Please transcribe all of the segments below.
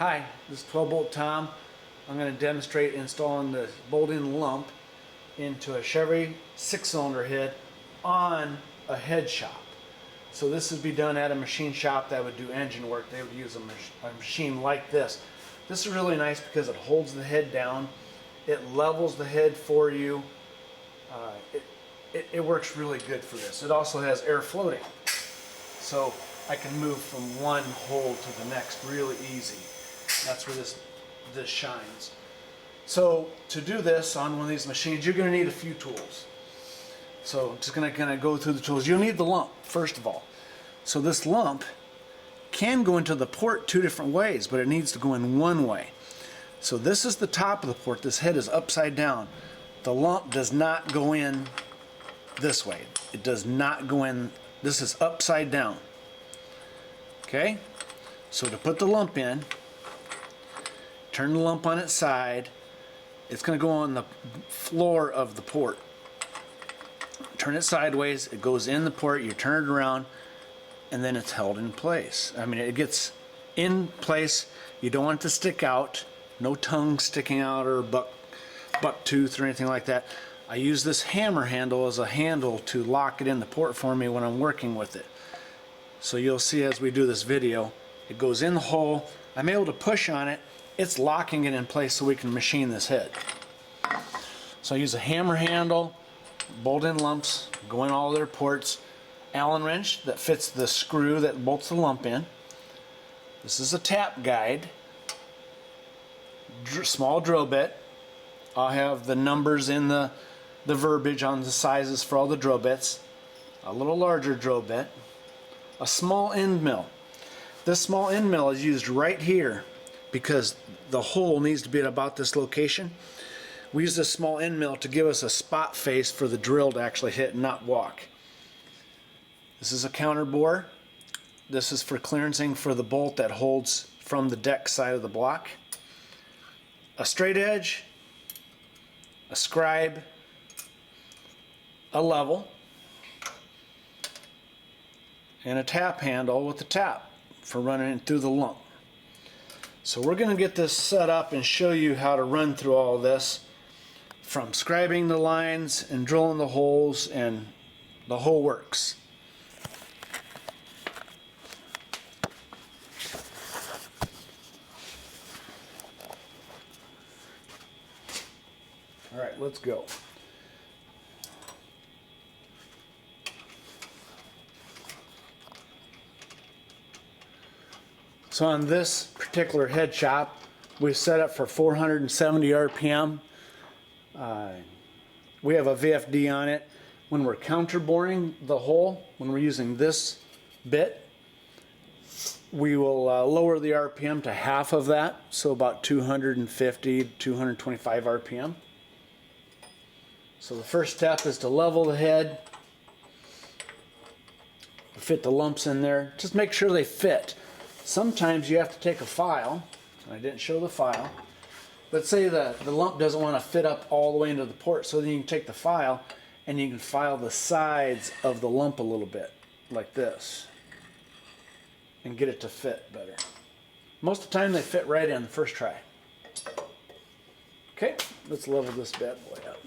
Hi, this is 12 bolt Tom. I'm going to demonstrate installing the bolt-in lump into a Chevy 6-cylinder head on a head shop. So this would be done at a machine shop that would do engine work. They would use a machine like this. This is really nice because it holds the head down. It levels the head for you. It works really good for this. It also has air floating. So I can move from one hole to the next really easy. That's where this shines. So to do this on one of these machines, you're going to need a few tools. So I'm just going to go through the tools. You'll need the lump, first of all. So this lump can go into the port two different ways, but it needs to go in one way. So this is the top of the port. This head is upside down. The lump does not go in this way. It does not go in. This is upside down. Okay? So to put the lump in, turn the lump on its side. It's going to go on the floor of the port. Turn it sideways. It goes in the port. You turn it around, and then it's held in place. I mean, it gets in place. You don't want it to stick out. No tongue sticking out or buck tooth or anything like that. I use this hammer handle as a handle to lock it in the port for me when I'm working with it. So you'll see as we do this video, it goes in the hole. I'm able to push on it. It's locking it in place so we can machine this head. So I use a hammer handle, bolt-in lumps, go in all their ports, Allen wrench that fits the screw that bolts the lump in. This is a tap guide, small drill bit. I'll have the numbers in the verbiage on the sizes for all the drill bits. A little larger drill bit. A small end mill. This small end mill is used right here because the hole needs to be at about this location. We use this small end mill to give us a spot face for the drill to actually hit and not walk. This is a counterbore. This is for clearancing for the bolt that holds from the deck side of the block. A straight edge, a scribe, a level, and a tap handle with the tap for running it through the lump. So we're going to get this set up and show you how to run through all this, from scribing the lines and drilling the holes and the whole works. All right, let's go. So on this particular head shop, we've set up for 470 RPM. We have a VFD on it. When we're counterboring the hole, when we're using this bit, we will lower the RPM to half of that, so about 250 to 225 RPM. So the first step is to level the head, fit the lumps in there. Just make sure they fit. Sometimes you have to take a file. I didn't show the file. Let's say the lump doesn't want to fit up all the way into the port, so then you can take the file and you can file the sides of the lump a little bit, like this, and get it to fit better. Most of the time they fit right in the first try. Okay, let's level this bad boy up.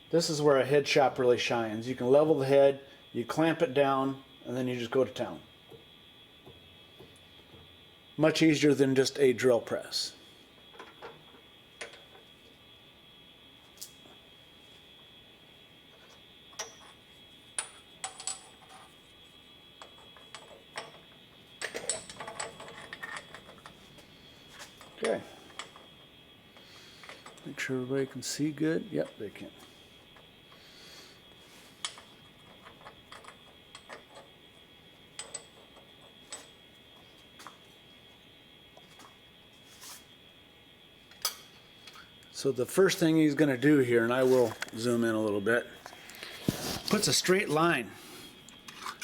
This is where a head shop really shines. You can level the head, you clamp it down, and then you just go to town. Much easier than just a drill press. Okay. Make sure everybody can see good. Yep, they can. So the first thing he's going to do here, and I will zoom in a little bit, puts a straight line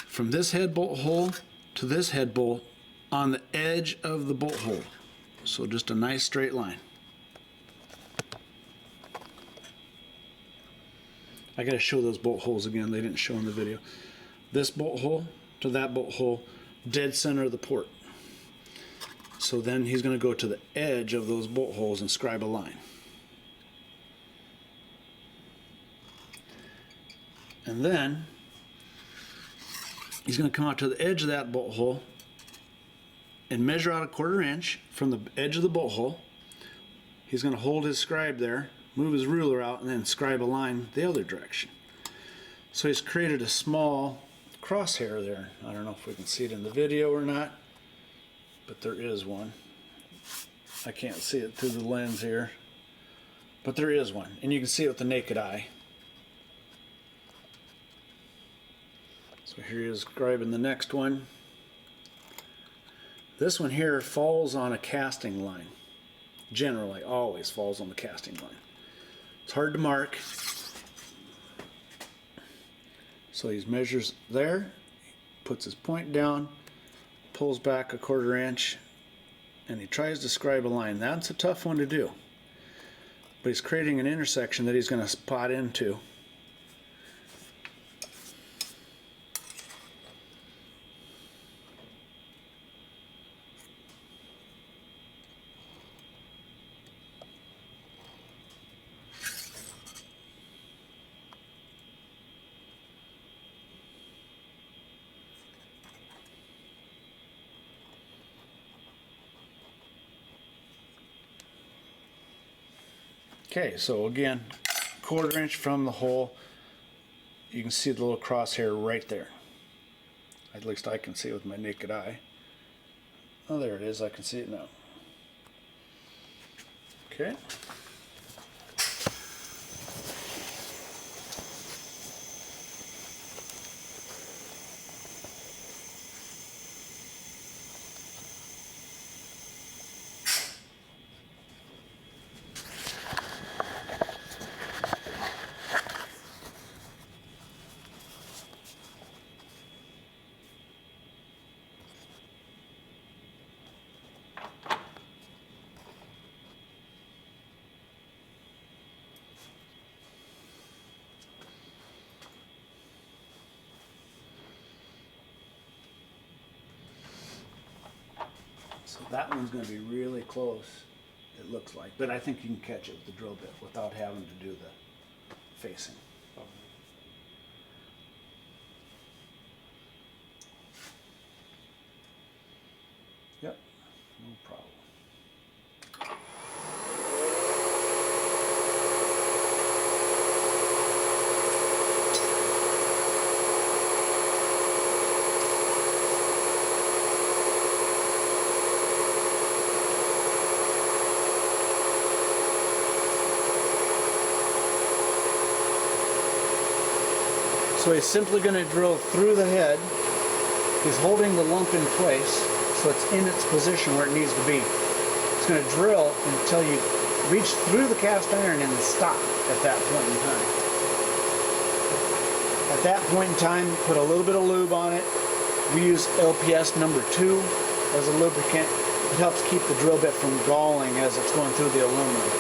from this head bolt hole to this head bolt on the edge of the bolt hole. So just a nice straight line. I gotta show those bolt holes again. They didn't show in the video. This bolt hole to that bolt hole, dead center of the port. So then he's gonna go to the edge of those bolt holes and scribe a line. And then he's gonna come out to the edge of that bolt hole and measure out a 1/4 inch from the edge of the bolt hole. He's gonna hold his scribe there, move his ruler out, and then scribe a line the other direction. So he's created a small crosshair there. I don't know if we can see it in the video or not, but there is one. I can't see it through the lens here, but there is one, and you can see it with the naked eye. So here he is scribing the next one. This one here falls on a casting line. Generally, always falls on the casting line. It's hard to mark. So he measures there, puts his point down, pulls back a 1/4 inch, and he tries to scribe a line. That's a tough one to do. But he's creating an intersection that he's going to spot into. Okay, so again, 1/4 inch from the hole, you can see the little crosshair right there. At least I can see it with my naked eye. Oh, there it is, I can see it now. Okay. So that one's going to be really close, it looks like. But I think you can catch it with the drill bit without having to do the facing. Yep, no problem. So he's simply going to drill through the head. He's holding the lump in place so it's in its position where it needs to be. He's going to drill until you reach through the cast iron and stop at that point in time. At that point in time, put a little bit of lube on it. We use LPS number 2 as a lubricant. It helps keep the drill bit from galling as it's going through the aluminum.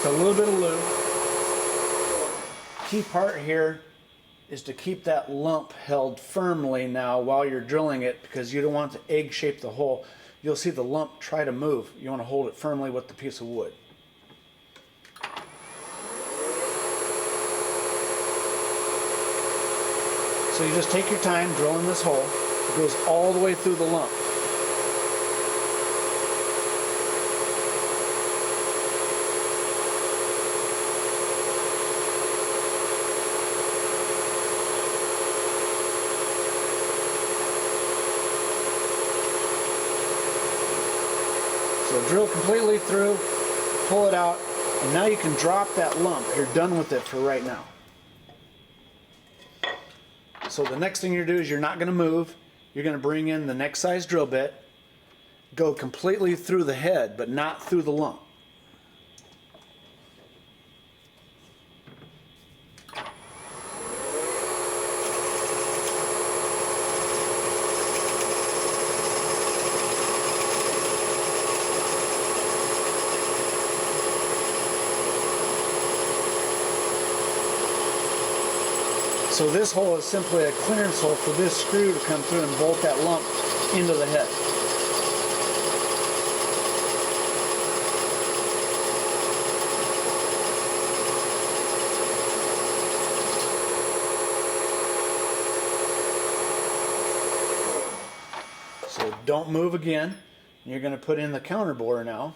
A little bit of lube. Key part here is to keep that lump held firmly now while you're drilling it, because you don't want to egg shape the hole. You'll see the lump try to move. You want to hold it firmly with the piece of wood. So you just take your time drilling this hole. It goes all the way through the lump. So drill completely through, pull it out, and now you can drop that lump. You're done with it for right now. So the next thing you're going to do is you're not going to move. You're going to bring in the next size drill bit, go completely through the head, but not through the lump. So this hole is simply a clearance hole for this screw to come through and bolt that lump into the head. So don't move again. You're going to put in the counterbore now.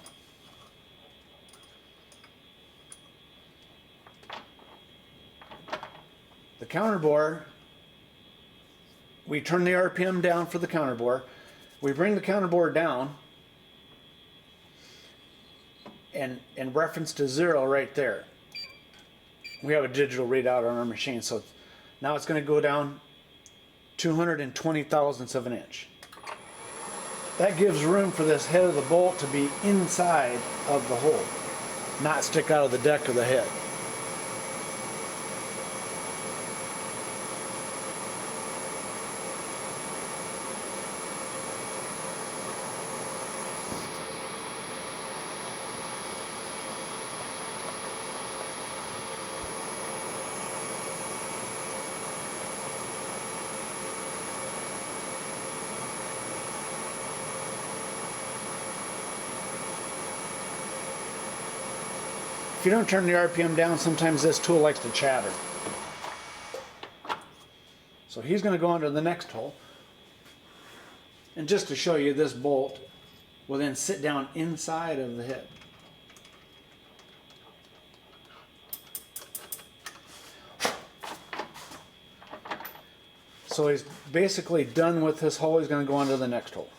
The counterbore, we turn the RPM down for the counterbore. We bring the counterbore down and in reference to 0 right there. We have a digital readout on our machine, so now it's going to go down 220 thousandths of an inch. That gives room for this head of the bolt to be inside of the hole, not stick out of the deck of the head. If you don't turn the RPM down, sometimes this tool likes to chatter. So he's going to go under the next hole. And just to show you, this bolt will then sit down inside of the head. So he's basically done with this hole. He's going to go under the next hole.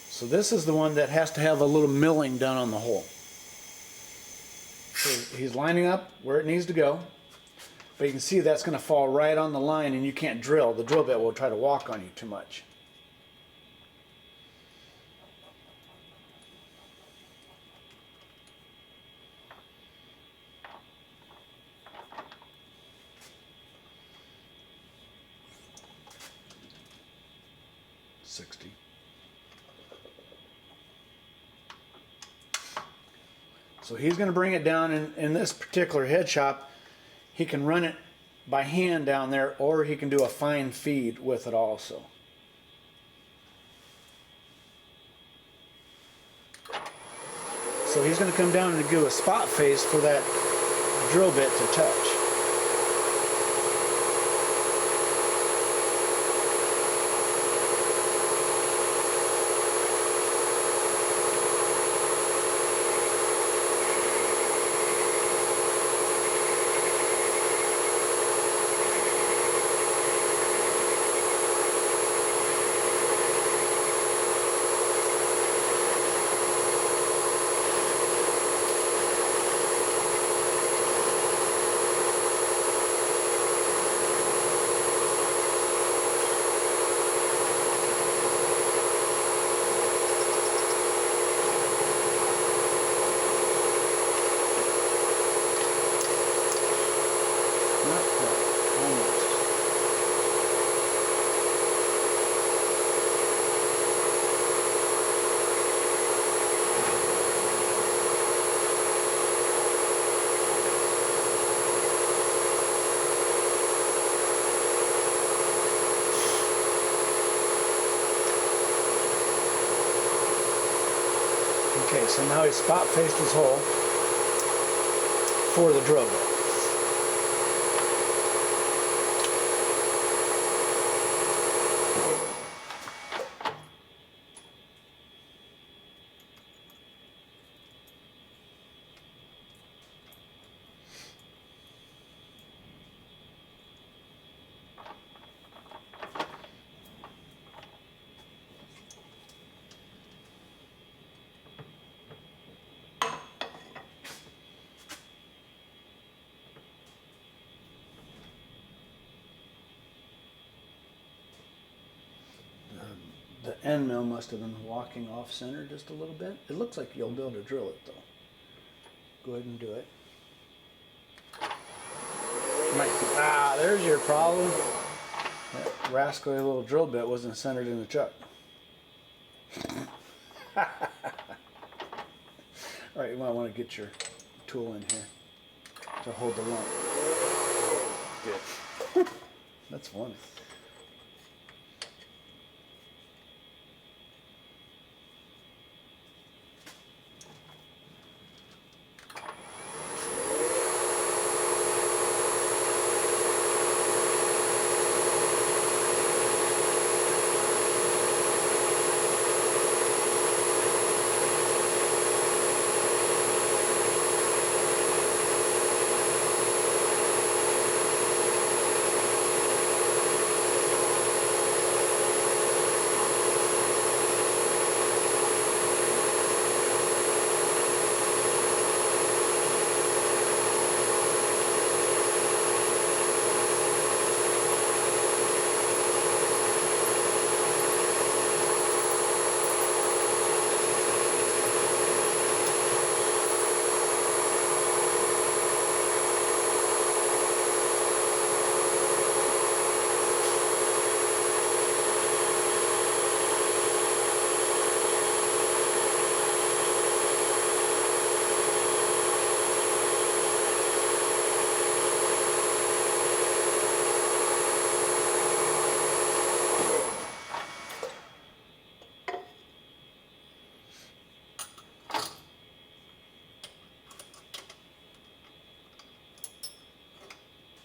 So this is the one that has to have a little milling done on the hole. So he's lining up where it needs to go, but you can see that's going to fall right on the line and you can't drill. The drill bit will try to walk on you too much. So he's going to bring it down in this particular head shop. He can run it by hand down there, or he can do a fine feed with it also. So he's going to come down and do a spot face for that drill bit to touch. Okay, so now he's spot faced his hole for the drill bit. The end mill must have been walking off center just a little bit. It looks like you'll be able to drill it though. Go ahead and do it. There's your problem. That rascally little drill bit wasn't centered in the chuck. Alright, you might want to get your tool in here to hold the lump. Good. That's funny.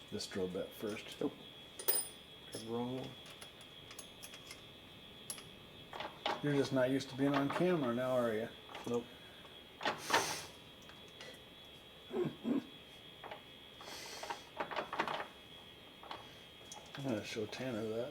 This drill bit first. Nope. Wrong one. You're just not used to being on camera now, are you? Nope. I'm gonna show Tanner that.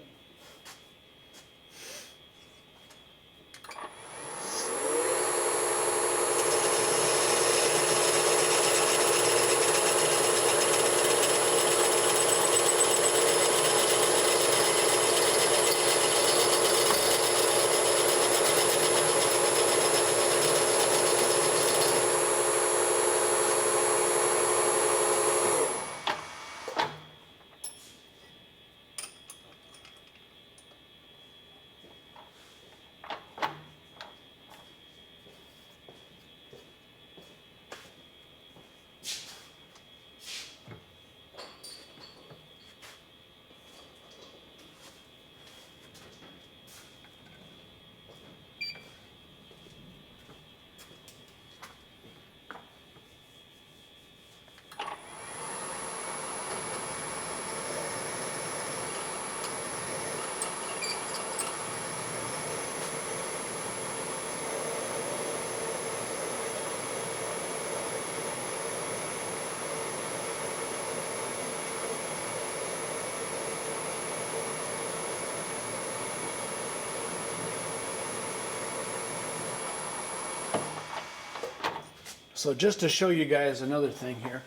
So just to show you guys another thing here.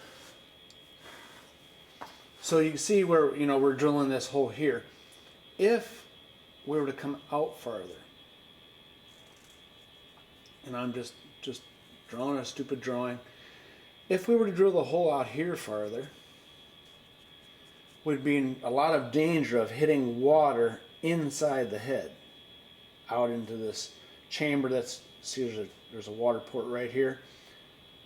So you can see where, we're drilling this hole here. If we were to come out farther, and I'm just drawing a stupid drawing. If we were to drill the hole out here farther, we'd be in a lot of danger of hitting water inside the head, out into this chamber that's, see there's a water port right here.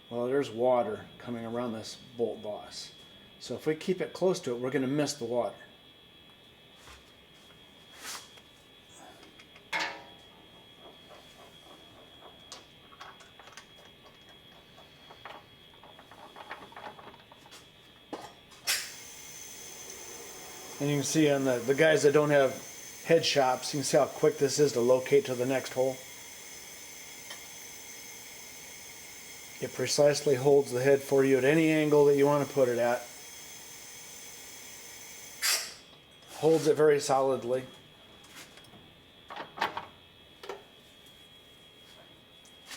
Well, there's water coming around this bolt boss. So if we keep it close to it, we're going to miss the water. And you can see on the guys that don't have head shops, you can see how quick this is to locate to the next hole. It precisely holds the head for you at any angle that you want to put it at. Holds it very solidly.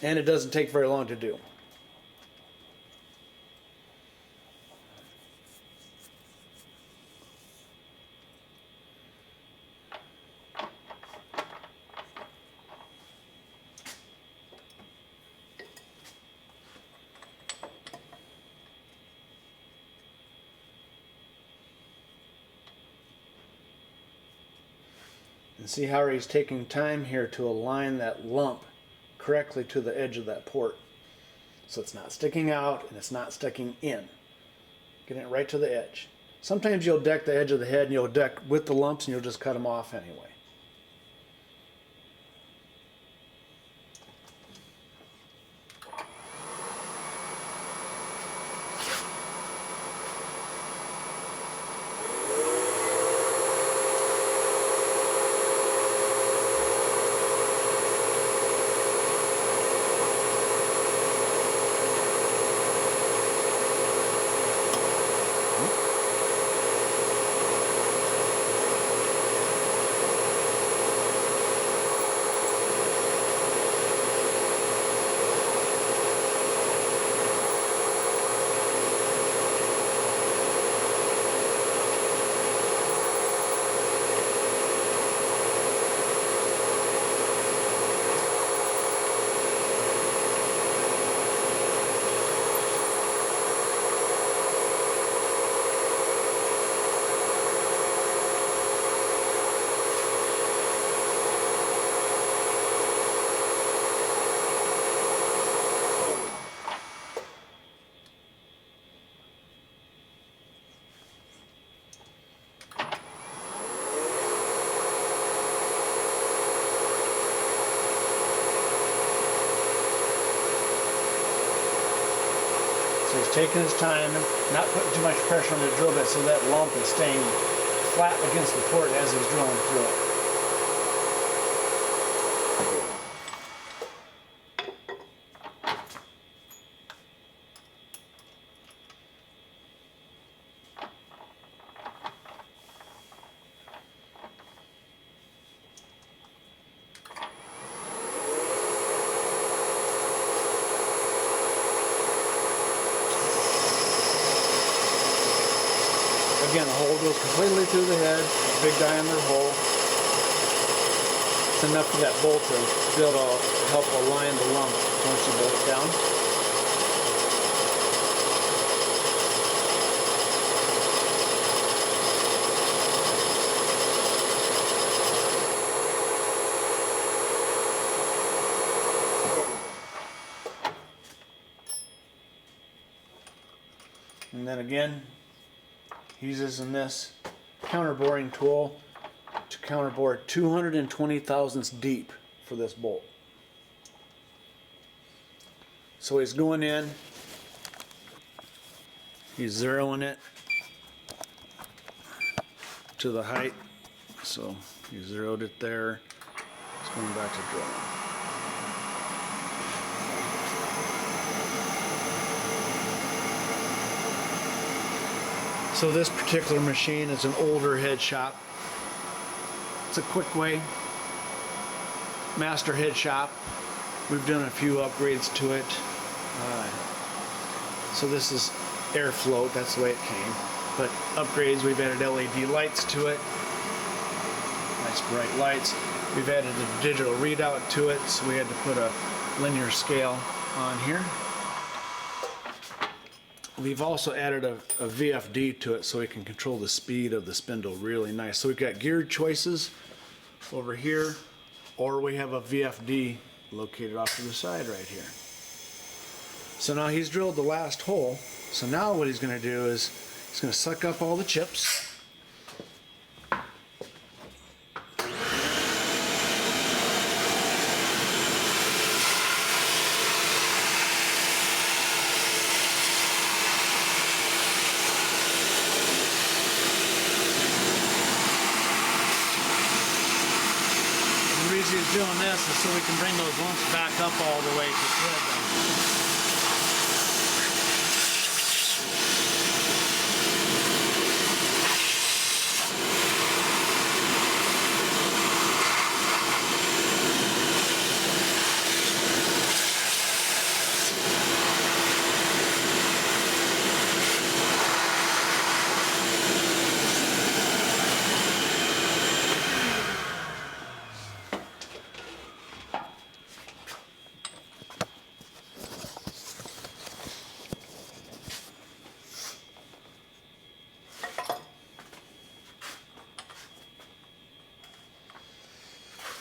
And it doesn't take very long to do. And see how he's taking time here to align that lump correctly to the edge of that port. So it's not sticking out and it's not sticking in. Getting it right to the edge. Sometimes you'll deck the edge of the head and you'll deck with the lumps and you'll just cut them off anyway. So he's taking his time and not putting too much pressure on the drill bit so that lump is staying flat against the port as he's drilling through it. Again, the hole goes completely through the head, big diameter hole. It's enough for that bolt to be able to help align the lump once you bolt it down. And then again, he's using this counterboring tool to counterbore 220 thousandths deep for this bolt. So he's going in, he's zeroing it to the height. So he zeroed it there. He's going back to drilling. So this particular machine is an older head shop. It's a quick way master head shop. We've done a few upgrades to it. So this is air float, that's the way it came. But upgrades, we've added LED lights to it. Nice bright lights. We've added a digital readout to it, so we had to put a linear scale on here. We've also added a VFD to it so we can control the speed of the spindle really nice. So we've got geared choices over here, or we have a VFD located off to the side right here. So now he's drilled the last hole. So now what he's going to do is he's going to suck up all the chips. The reason he's doing this is so we can bring those lumps back up all the way to thread them.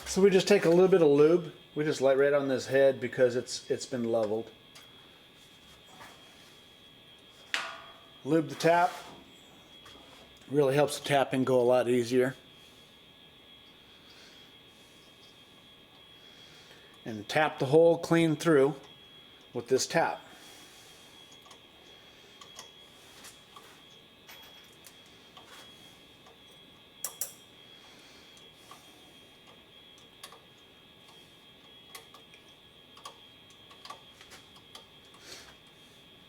So we just take a little bit of lube. We just light right on this head because it's been leveled. lube the tap. Really helps the tapping go a lot easier. And tap the hole clean through with this tap.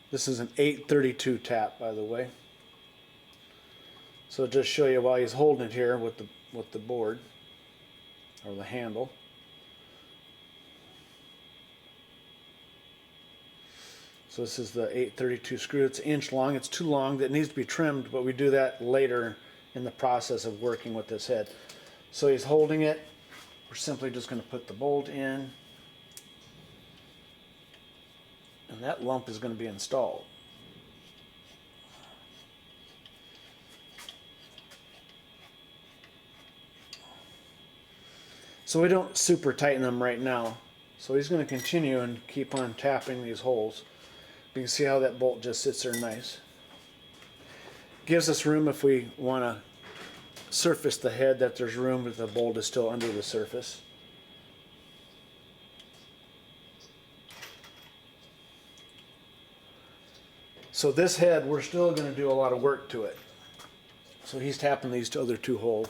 This is an 832 tap, by the way. So just show you while he's holding it here with the board or the handle. So this is the 832 screw. It's an inch long. It's too long. That needs to be trimmed, but we do that later in the process of working with this head. So he's holding it. We're simply just going to put the bolt in, and that lump is going to be installed. So we don't super tighten them right now. So he's going to continue and keep on tapping these holes. You can see how that bolt just sits there nice. Gives us room if we want to surface the head, that there's room if the bolt is still under the surface. So this head, we're still going to do a lot of work to it. So he's tapping these other two holes.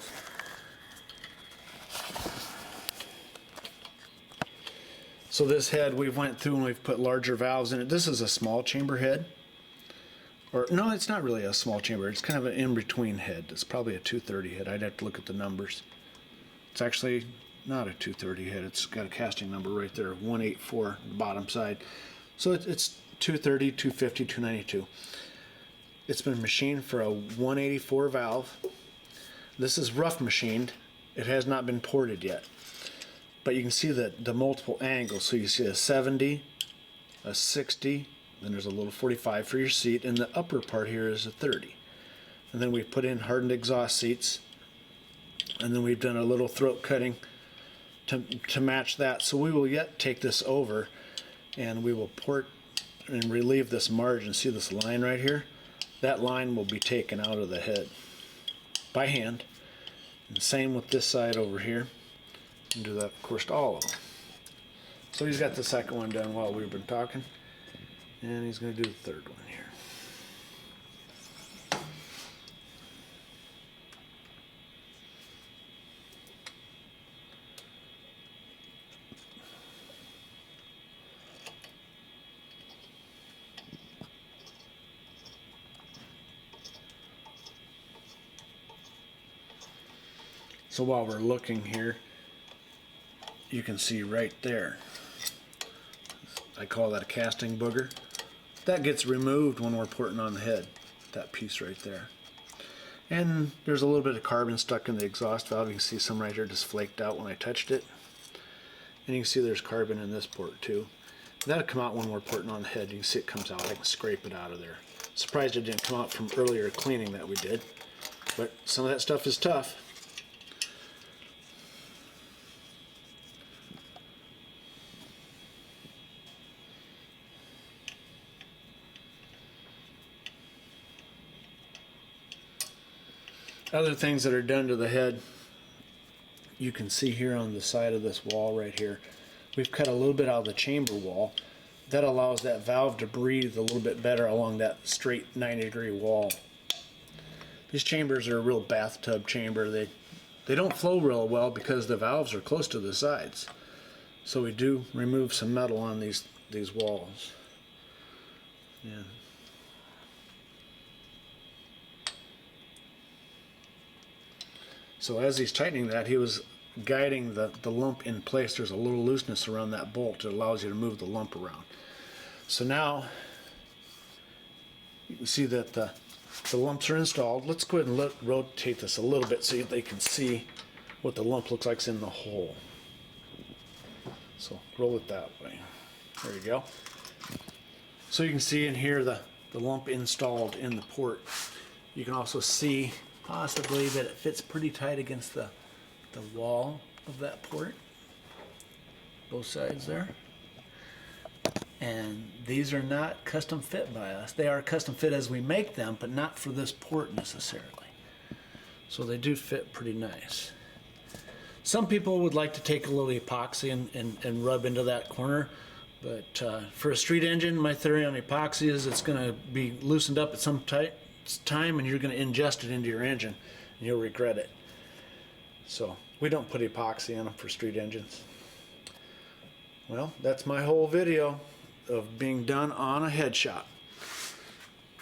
So this head we've went through and we've put larger valves in it. This is a small chamber head. Or no, it's not really a small chamber. It's kind of an in-between head. It's probably a 230 head. I'd have to look at the numbers. It's actually not a 230 head. It's got a casting number right there, 184, the bottom side. So it's 230, 250, 292. It's been machined for a 184 valve. This is rough machined. It has not been ported yet. But you can see the multiple angles. So you see a 70, a 60, then there's a little 45 for your seat, and the upper part here is a 30. And then we've put in hardened exhaust seats, and then we've done a little throat cutting to match that. So we will yet take this over, and we will port and relieve this margin. See this line right here? That line will be taken out of the head by hand. And same with this side over here. And do that, of course, to all of them. So he's got the second one done while we've been talking, and he's going to do the third one here. So while we're looking here, you can see right there, I call that a casting booger. That gets removed when we're porting on the head, that piece right there. And there's a little bit of carbon stuck in the exhaust valve. You can see some right here just flaked out when I touched it. And you can see there's carbon in this port too. That'll come out when we're porting on the head. You can see it comes out. I can scrape it out of there. Surprised it didn't come out from earlier cleaning that we did. But some of that stuff is tough. Other things that are done to the head, you can see here on the side of this wall right here, we've cut a little bit out of the chamber wall. That allows that valve to breathe a little bit better along that straight 90-degree wall. These chambers are a real bathtub chamber. They don't flow real well because the valves are close to the sides. So we do remove some metal on these walls. Yeah. So as he's tightening that, he was guiding the lump in place. There's a little looseness around that bolt that allows you to move the lump around. So now you can see that the lumps are installed. Let's go ahead and rotate this a little bit so they can see what the lump looks like in the hole. So roll it that way. There you go. So you can see in here the lump installed in the port. You can also see possibly that it fits pretty tight against the wall of that port, both sides there. And these are not custom fit by us. They are custom fit as we make them, but not for this port necessarily. So they do fit pretty nice. Some people would like to take a little epoxy and rub into that corner, but for a street engine, my theory on epoxy is it's going to be loosened up at some time, and you're going to ingest it into your engine, and you'll regret it. So we don't put epoxy in them for street engines. Well, that's my whole video of being done on a head shop.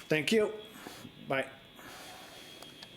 Thank you. Bye.